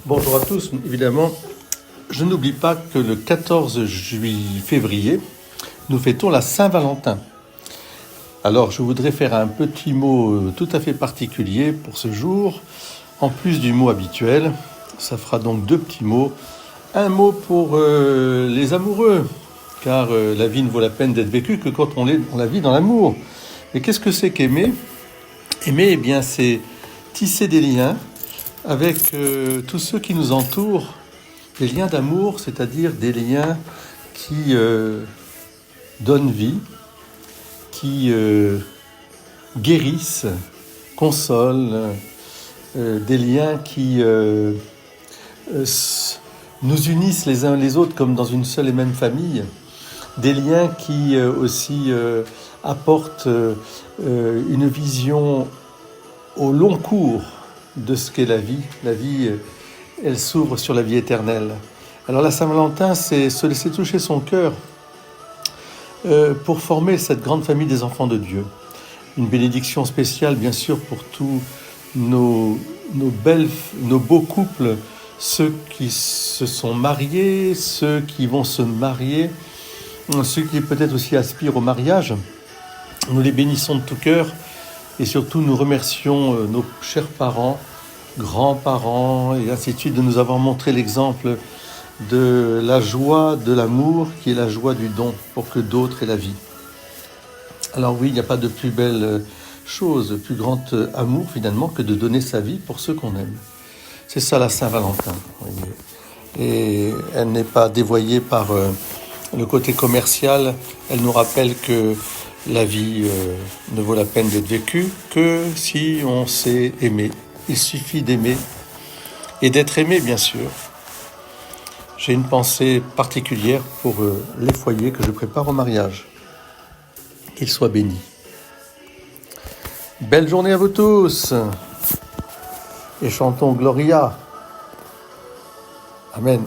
Bonjour à tous, évidemment, je n'oublie pas que le 14 février, nous fêtons la Saint-Valentin. Alors je voudrais faire un petit mot tout à fait particulier pour ce jour, en plus du mot habituel. Ça fera donc deux petits mots. Un mot pour les amoureux, car la vie ne vaut la peine d'être vécue que quand on la vit dans l'amour. Mais qu'est-ce que c'est qu'aimer ? Aimer, eh bien, c'est tisser des liens avec tous ceux qui nous entourent, des liens d'amour, c'est-à-dire des liens qui donnent vie, qui guérissent, consolent, des liens qui nous unissent les uns les autres comme dans une seule et même famille, des liens qui aussi apportent une vision au long cours de ce qu'est la vie. La vie, elle s'ouvre sur la vie éternelle. Alors la Saint-Valentin, c'est se laisser toucher son cœur pour former cette grande famille des enfants de Dieu. Une bénédiction spéciale, bien sûr, pour tous nos beaux couples, ceux qui se sont mariés, ceux qui vont se marier, ceux qui peut-être aussi aspirent au mariage. Nous les bénissons de tout cœur. Et surtout, nous remercions nos chers parents, grands-parents, et ainsi de suite, de nous avoir montré l'exemple de la joie de l'amour, qui est la joie du don, pour que d'autres aient la vie. Alors oui, il n'y a pas de plus belle chose, de plus grand amour finalement, que de donner sa vie pour ceux qu'on aime. C'est ça la Saint-Valentin. Et elle n'est pas dévoyée par le côté commercial, elle nous rappelle que la vie ne vaut la peine d'être vécue que si on sait aimer. Il suffit d'aimer et d'être aimé, bien sûr. J'ai une pensée particulière pour les foyers que je prépare au mariage. Qu'ils soient bénis. Belle journée à vous tous et chantons Gloria. Amen.